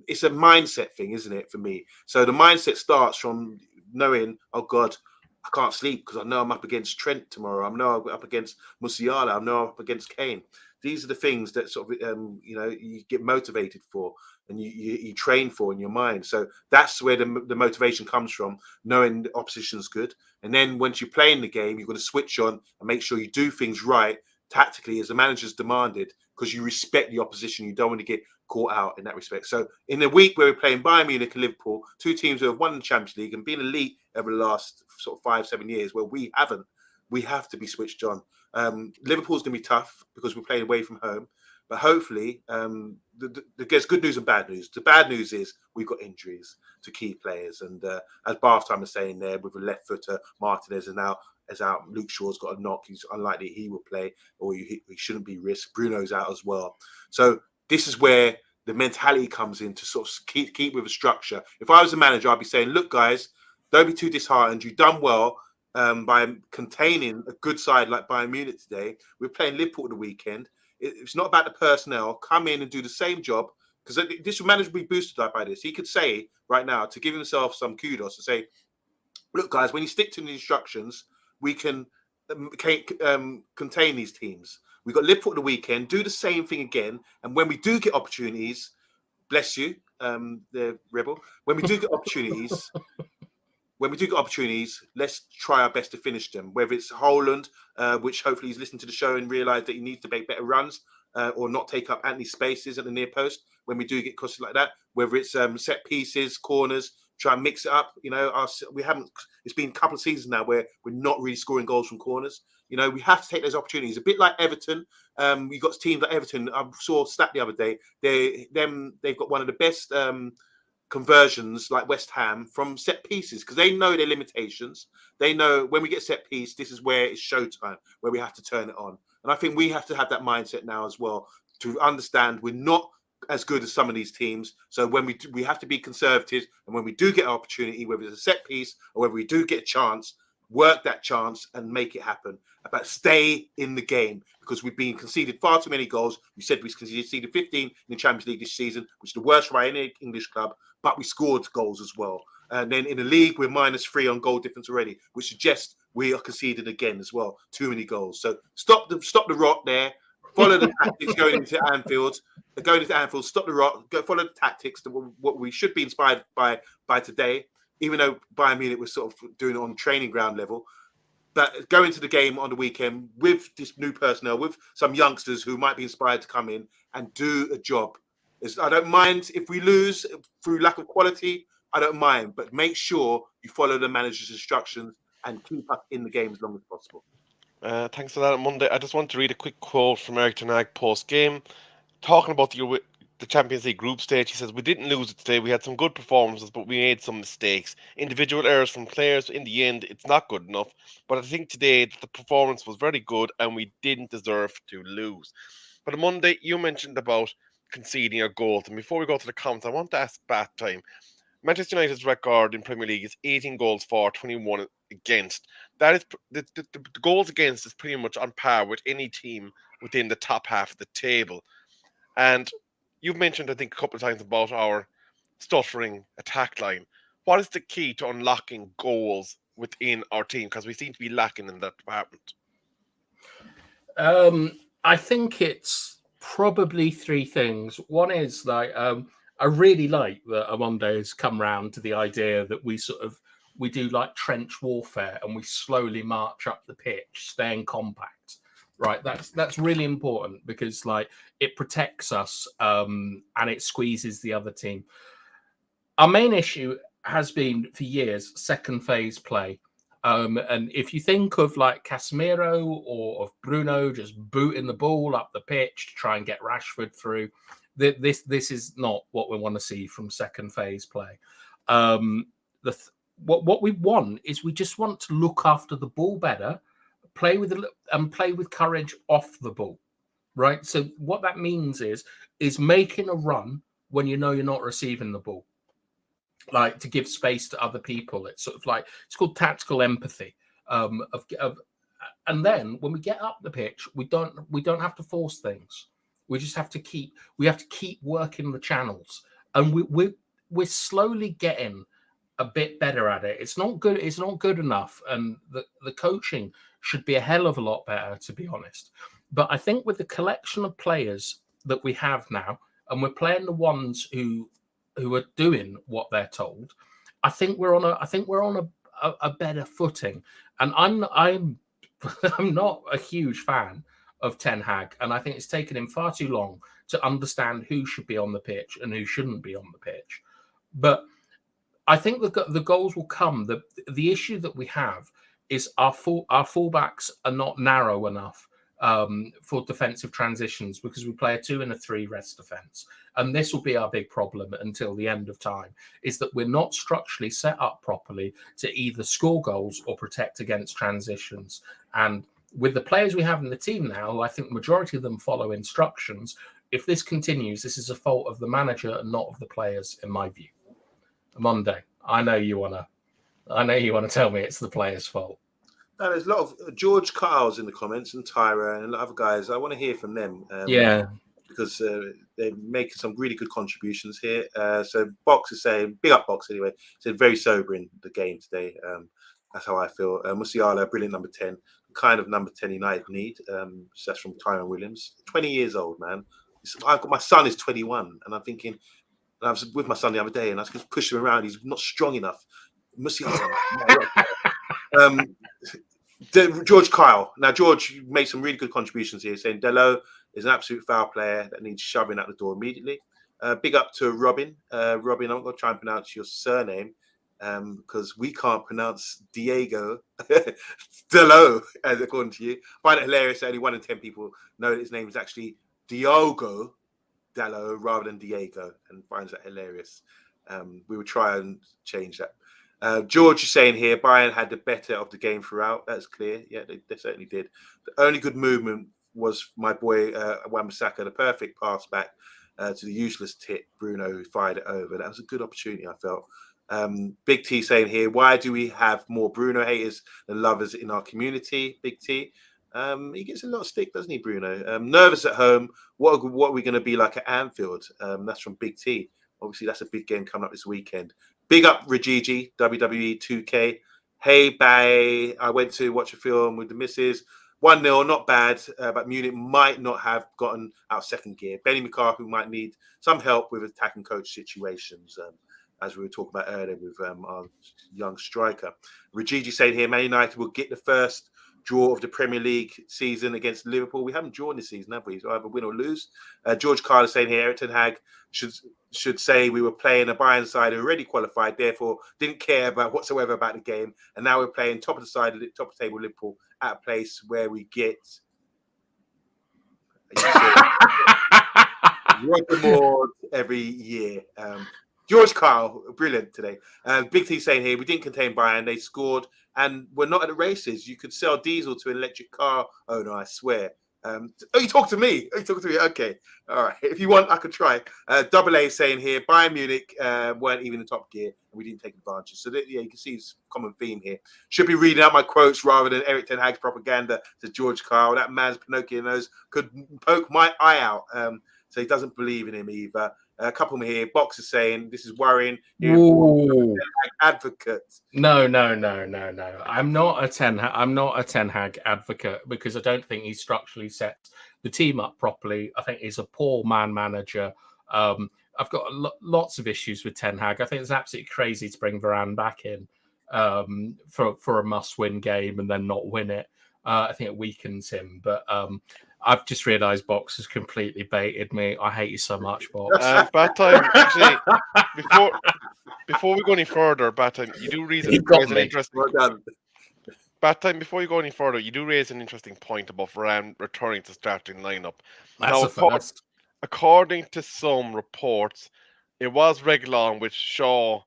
Speaker 2: it's a mindset thing, isn't it, for me? So the mindset starts from knowing, oh God, I can't sleep because I know I'm up against Trent tomorrow. I know I'm up against Musiala. I know I'm up against Kane. These are the things that sort of you get motivated for and you train for in your mind. So that's where the motivation comes from, knowing the opposition's good. And then once you play in the game, you're going to switch on and make sure you do things right tactically as the manager's demanded because you respect the opposition. You don't want to get caught out in that respect. So in a week where we're playing Bayern Munich and Liverpool, two teams who have won the Champions League and been elite over the last sort of 5-7 years, where we haven't, we have to be switched on. Liverpool's going to be tough because we're playing away from home, but hopefully there's good news and bad news. The bad news is we've got injuries to key players, and as Bathtime was saying there, with a left footer, Martinez is out. Luke Shaw's got a knock. He's unlikely he will play, or he shouldn't be risked. Bruno's out as well. So this is where the mentality comes in to sort of keep with a structure. If I was a manager, I'd be saying, look, guys, don't be too disheartened. You've done well by containing a good side like Bayern Munich today. We're playing Liverpool the weekend. It's not about the personnel. Come in and do the same job, because this manager will be boosted by this. He could say right now, to give himself some kudos, to say, look, guys, when you stick to the instructions, we can contain these teams. We've got Liverpool the weekend. Do the same thing again. And when we do get opportunities, bless you, the Rebel. When we do get opportunities, let's try our best to finish them. Whether it's Haaland, which hopefully he's listened to the show and realised that he needs to make better runs or not take up Anthony's spaces at the near post when we do get crosses like that. Whether it's set pieces, corners, try and mix it up. We haven't. It's been a couple of seasons now where we're not really scoring goals from corners. We have to take those opportunities. A bit like Everton. We got teams like Everton. I saw a stat the other day. They've got one of the best conversions like West Ham from set pieces because they know their limitations. They know when we get set piece, this is where it's showtime, where we have to turn it on. And I think we have to have that mindset now as well to understand we're not as good as some of these teams. So when we have to be conservative, and when we do get an opportunity, whether it's a set piece or whether we do get a chance, work that chance and make it happen. But stay in the game because we've been conceded far too many goals. We said we conceded 15 in the Champions League this season, which is the worst for any English club, but we scored goals as well. And then in the league, we're -3 on goal difference already, which suggests we are conceded again as well. Too many goals. So stop the rot there. Follow the tactics going into Anfield. Stop the rot. Follow the tactics. What we should be inspired by today, even though Bayern Munich was sort of doing it on training ground level. But go into the game on the weekend with this new personnel, with some youngsters who might be inspired to come in and do a job. I don't mind if we lose through lack of quality. I don't mind, but make sure you follow the manager's instructions and keep us in the game as long as possible.
Speaker 1: Thanks for that on Monday. I just want to read a quick quote from Eric Ten Hag post-game. Talking about the Champions League group stage, he says, we didn't lose it today. We had some good performances, but we made some mistakes. Individual errors from players. In the end, it's not good enough. But I think today the performance was very good and we didn't deserve to lose. But on Monday, you mentioned about conceding a goal. And before we go to the comments, I want to ask Bathtime. Manchester United's record in Premier League is 18 goals for, 21 against. That is the goals against is pretty much on par with any team within the top half of the table. And you've mentioned, I think, a couple of times about our stuttering attack line. What is the key to unlocking goals within our team? Because we seem to be lacking in that department.
Speaker 3: I think it's probably three things. One is like I really like that Omondi has come round to the idea that we do like trench warfare and we slowly march up the pitch, staying compact right? That's really important because like it protects us and it squeezes the other team. Our main issue has been for years second phase play. And if you think of like Casemiro or of Bruno just booting the ball up the pitch to try and get Rashford through, this is not what we want to see from second phase play. What we want is we just want to look after the ball better, play with courage off the ball, right? So what that means is making a run when you know you're not receiving the ball, like to give space to other people. It's sort of like it's called tactical empathy. And then when we get up the pitch, we don't have to force things. We just have to keep working the channels, and we're slowly getting a bit better at it. It's not good. It's not good enough, and the coaching should be a hell of a lot better, to be honest. But I think with the collection of players that we have now, and we're playing the ones who are doing what they're told, I think we're on a better footing. And I'm I'm not a huge fan of Ten Hag, and I think it's taken him far too long to understand who should be on the pitch and who shouldn't be on the pitch. But I think the goals will come. The issue that we have is our fullbacks are not narrow enough for defensive transitions because we play a 2 and a 3 rest defense. And this will be our big problem until the end of time, is that we're not structurally set up properly to either score goals or protect against transitions. And with the players we have in the team now, I think the majority of them follow instructions. If this continues, this is a fault of the manager and not of the players, in my view. Monday, I know you wanna tell me it's the players' fault.
Speaker 2: No, there's a lot of George Kyle's in the comments and Tyra and a lot of other guys. I want to hear from them. Because they're making some really good contributions here. So Box is saying, big up Box anyway, said very sobering the game today. That's how I feel. Musiala, brilliant number 10, kind of number 10 United need. So that's from Tyron Williams. 20 years old, man. My son is 21, and I'm thinking, I was with my son the other day, and I was just pushing him around. He's not strong enough. Musiala. George Kyle. Now, George made some really good contributions here, saying Delo is an absolute foul player that needs shoving out the door immediately. Big up to Robin. Robin, I'm going to try and pronounce your surname because we can't pronounce Diego Delo, as according to you. I find it hilarious that only 1 in 10 people know that his name is actually Diogo Dallo rather than Diego, and finds that hilarious. We will try and change that. George is saying here, Bayern had the better of the game throughout. That's clear. Yeah, they certainly did. The only good movement was my boy Wan-Bissaka, the perfect pass back to the useless tit Bruno, who fired it over. That was a good opportunity, I felt. Big T saying here, why do we have more Bruno haters than lovers in our community? Big T. He gets a lot of stick, doesn't he, Bruno? Nervous at home. What are we going to be like at Anfield? That's from Big T. Obviously, that's a big game coming up this weekend. Big up Rajiji, WWE 2K. Hey, Bay. I went to watch a film with the missus. 1-0, not bad, but Munich might not have gotten out second gear. Benny McCarthy might need some help with attacking coach situations, as we were talking about earlier with our young striker. Rajiji saying here, Man United will get the first draw of the Premier League season against Liverpool. We haven't drawn this season, have we? So either win or lose. George Carter saying here, Eric Ten Hag should say we were playing a Bayern side who already qualified, therefore didn't care about whatsoever about the game, and now we're playing top of the table Liverpool at a place where we get more every year. George Kyle, brilliant today. Big T saying here, we didn't contain Bayern. They scored and we're not at the races. You could sell diesel to an electric car owner, I swear. You talk to me. Okay. All right. If you want, I could try. Double A saying here, Bayern Munich weren't even in top gear and we didn't take advantage. So, yeah, you can see it's a common theme here. Should be reading out my quotes rather than Eric Ten Hag's propaganda, says George Kyle. That man's Pinocchio nose could poke my eye out. So he doesn't believe in him either. A couple more here. Box is saying this is worrying. Advocate.
Speaker 3: No. I'm not a Ten Hag advocate because I don't think he structurally sets the team up properly. I think he's a poor man manager. I've got lots of issues with Ten Hag. I think it's absolutely crazy to bring Varan back in for a must-win game and then not win it. I think it weakens him. But I've just realised Box has completely baited me. I hate you so much, Box.
Speaker 1: Bad time. Actually, before we go any further, bad time. You do raise an interesting.
Speaker 2: Well done.
Speaker 1: Bad time. Before you go any further, you do raise an interesting point about Varan returning to starting lineup.
Speaker 3: That's
Speaker 1: Now,
Speaker 3: a first.
Speaker 1: according to some reports, it was Reguilón with Shaw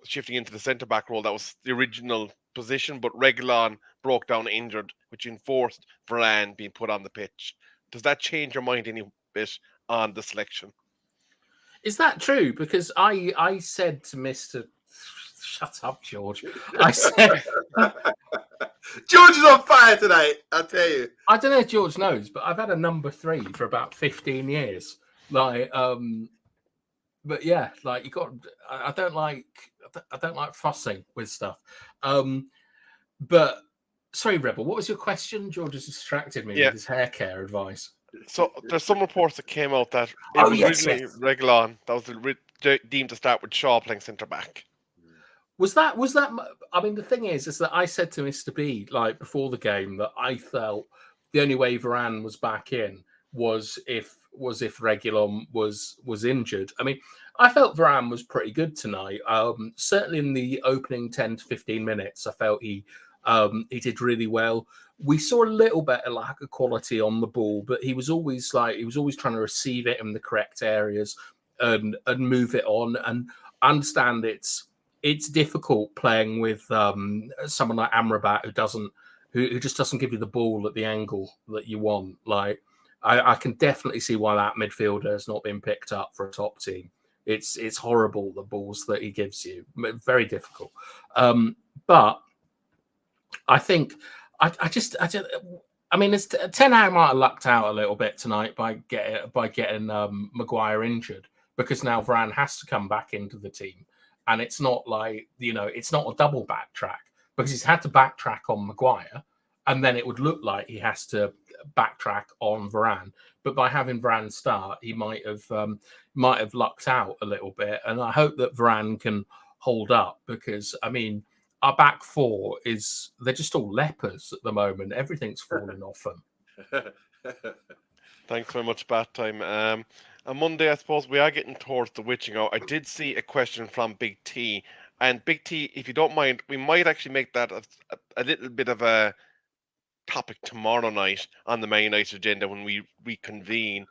Speaker 1: shifting into the centre back role. That was the original position, but Reguilón broke down injured, which enforced Varan being put on the pitch. Does that change your mind any bit on the selection?
Speaker 3: Is that true? Because I said to Mr. Shut up, George. I said
Speaker 2: George is on fire tonight, I'll tell you.
Speaker 3: I don't know if George knows, but I've had a number 3 for about 15 years. Like, but yeah, like you got. I don't like fussing with stuff. But sorry, Rebel. What was your question? George has distracted me with his hair care advice.
Speaker 1: So there's some reports that came out that originally Reguilón that was deemed to start with Shaw playing centre back.
Speaker 3: Was that? I mean, the thing is that I said to Mr. B like before the game that I felt the only way Varan was back in was if Reguilón was injured. I mean, I felt Varan was pretty good tonight. Certainly in the opening 10 to 15 minutes, I felt he did really well. We saw a little bit of lack of quality on the ball, but he was always trying to receive it in the correct areas and move it on. And I understand it's difficult playing with someone like Amrabat who just doesn't give you the ball at the angle that you want. Like I can definitely see why that midfielder has not been picked up for a top team. It's horrible, the balls that he gives you. Very difficult. But I think I mean, Ten Hag might have lucked out a little bit tonight by getting Maguire injured, because now Varan has to come back into the team. And it's not like, it's not a double backtrack, because he's had to backtrack on Maguire, and then it would look like he has to backtrack on Varan. But by having Varan start, he might have lucked out a little bit. And I hope that Varan can hold up, because I mean, our back 4 they're just all lepers at the moment. Everything's falling off them.
Speaker 1: Thanks very much, Bat Time. On Monday, I suppose we are getting towards the witching hour. I did see a question from Big T. And Big T, if you don't mind, we might actually make that a little bit of a topic tomorrow night on the Man United agenda when we reconvene.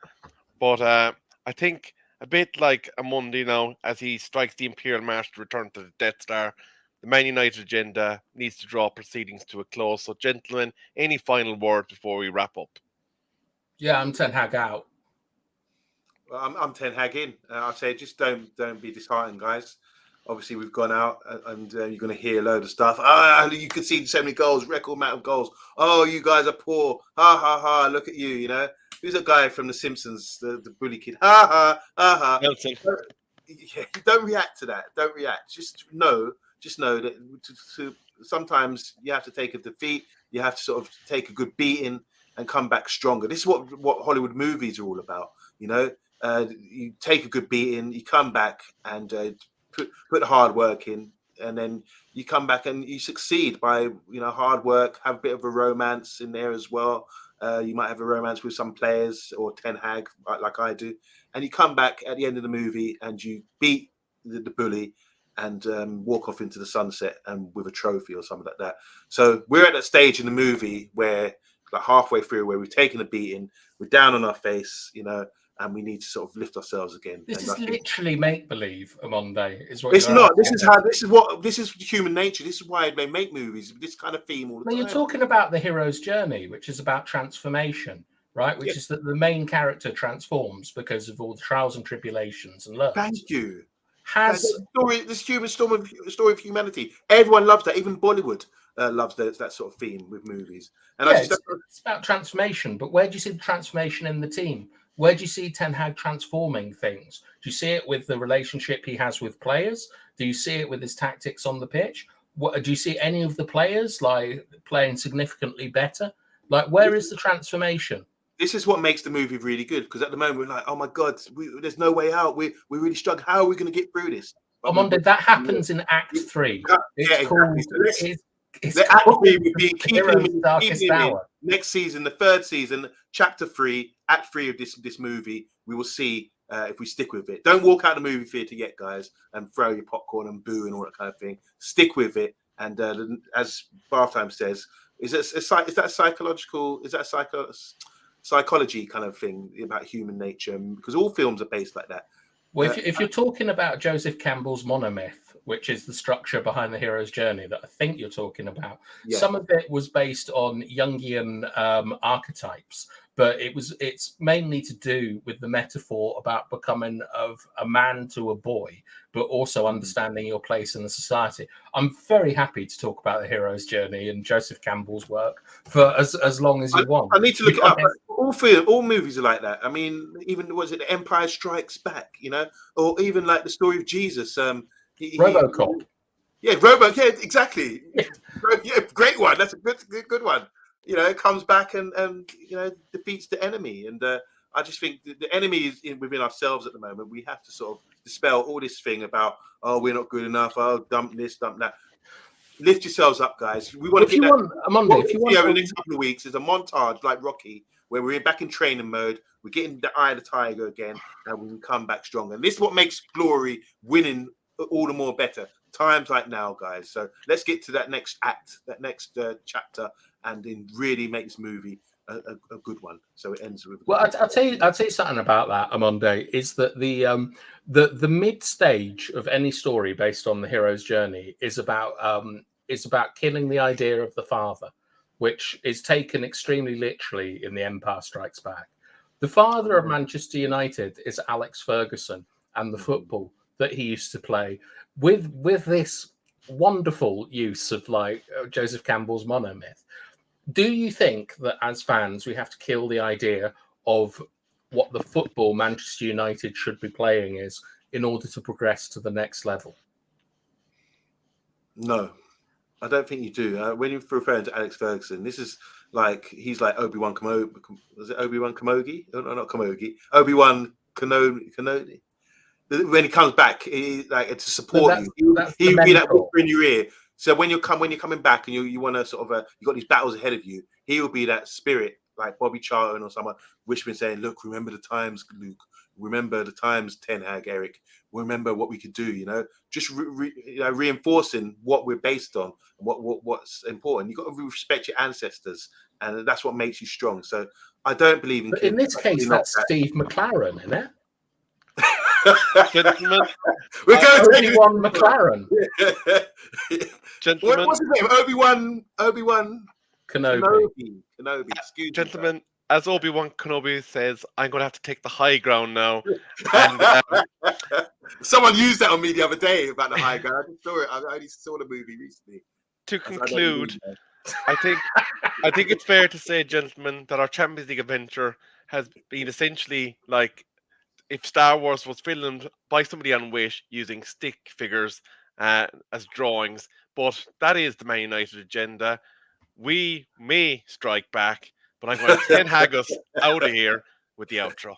Speaker 1: But I think a bit like a Monday now, as he strikes the Imperial March to return to the Death Star, the Man United agenda needs to draw proceedings to a close. So, gentlemen, any final words before we wrap up?
Speaker 3: Yeah, I'm Ten Hag out.
Speaker 2: Well, I'm Ten Hag in. I say just don't be disheartened, guys. Obviously, we've gone out and you're going to hear a load of stuff. You can see so many goals, record amount of goals. Oh, you guys are poor. Ha ha ha! Look at you. Who's a guy from The Simpsons, the bully kid? Ha ha ha ha.
Speaker 1: Nelson.
Speaker 2: Don't react to that. Don't react. Just know that sometimes you have to take a defeat. You have to sort of take a good beating and come back stronger. This is what Hollywood movies are all about. You take a good beating, you come back and put hard work in, and then you come back and you succeed by hard work. Have a bit of a romance in there as well. You might have a romance with some players or Ten Hag, like I do, and you come back at the end of the movie and you beat the bully and walk off into the sunset and with a trophy or something like that. So we're at that stage in the movie where, like halfway through, where we've taken a beating, we're down on our face, and we need to sort of lift ourselves again.
Speaker 3: This is literally make believe. Monday is what
Speaker 2: it's not. This is human nature. This is why they make movies. This kind of theme all the time.
Speaker 3: You're talking about the hero's journey, which is about transformation, right? Which is that the main character transforms because of all the trials and tribulations and learns.
Speaker 2: Thank you.
Speaker 3: This
Speaker 2: human story of humanity. Everyone loves that. Even Bollywood loves that sort of theme with movies. And
Speaker 3: it's about transformation. But where do you see the transformation in the team? Where do you see Ten Hag transforming things? Do you see it with the relationship he has with players? Do you see it with his tactics on the pitch? Do you see any of the players like playing significantly better? Like, where is the transformation?
Speaker 2: This is what makes the movie really good, because at the moment we're like, oh my God, there's no way out. We're really struggling. How are we going to get through this?
Speaker 3: Omondi, that happens in Act 3.
Speaker 2: Exactly.
Speaker 3: It's
Speaker 2: The Act 3 would be
Speaker 3: Hero's Darkest
Speaker 2: keeping him in.
Speaker 3: Hour.
Speaker 2: Next season, the third season, chapter 3, Act 3 of this movie. We will see if we stick with it. Don't walk out the movie theater yet, guys, and throw your popcorn and boo and all that kind of thing. Stick with it. And as Bath Time says, is that psychological? Is that psychology kind of thing about human nature? Because all films are based like that.
Speaker 3: Well, if you're talking about Joseph Campbell's monomyth, which is the structure behind the hero's journey that I think you're talking about, some of it was based on Jungian archetypes, but it's mainly to do with the metaphor about becoming of a man to a boy, but also understanding your place in the society. I'm very happy to talk about the hero's journey and Joseph Campbell's work for as long as you want.
Speaker 2: I need to look it up. All movies are like that. I mean, even was it The Empire Strikes Back, or even like the story of Jesus.
Speaker 3: RoboCop.
Speaker 2: RoboCop. Yeah, exactly. Yeah, great one. That's a good one. It comes back and defeats the enemy. And I just think the enemy is within ourselves at the moment. We have to sort of dispel all this thing about, oh, we're not good enough. Oh, dump this, dump that. Lift yourselves up, guys. We want to get that. If you want over the next couple of weeks, there's a montage like Rocky where we're back in training mode. We're getting the eye of the tiger again, and we can come back stronger. And this is what makes Glory winning all the more better. Times like now, guys. So let's get to that next act, that next chapter, and then really make this movie a good one. So it ends with.
Speaker 3: Well, I'll tell you something about that, Omondi, is that the mid stage of any story based on the hero's journey is about killing the idea of the father, which is taken extremely literally in The Empire Strikes Back. The father of Manchester United is Alex Ferguson and the football that he used to play with this wonderful use of Joseph Campbell's monomyth. Do you think that as fans we have to kill the idea of what the football Manchester United should be playing is in order to progress to the next level?
Speaker 2: No, I don't think you do. When you're referring to Alex Ferguson, this is he's like ObiWan Kenobi. Was it ObiWan Kenobi? No, not Kenobi. ObiWan Kenobi. When he comes back, to support you, he'll be that whisper in your ear. So when you're coming back and you want to sort of you got these battles ahead of you, he will be that spirit like Bobby Charlton or someone whispering, saying, "Look, remember the times, Luke. Remember the times, Ten Hag, Eric. Remember what we could do. Just reinforcing what we're based on, what's important. You got to respect your ancestors, and that's what makes you strong. So I don't believe in.
Speaker 3: But in this case, that's Steve McLaren, isn't it?
Speaker 1: Gentlemen,
Speaker 2: we're going to
Speaker 3: ObiWan McLaren.
Speaker 1: Gentlemen,
Speaker 2: what's his name? ObiWan
Speaker 3: Kenobi.
Speaker 2: Kenobi. Excuse
Speaker 1: gentlemen,
Speaker 2: me,
Speaker 1: as ObiWan Kenobi says, I'm going to have to take the high ground now. And,
Speaker 2: someone used that on me the other day about the high ground. I just saw it. I only saw the movie recently.
Speaker 1: To conclude, I think it's fair to say, gentlemen, that our Champions League adventure has been essentially like if Star Wars was filmed by somebody on Wish using stick figures as drawings. But that is the Man United agenda. We may strike back, but I'm going to 10 hag us out of here with the outro.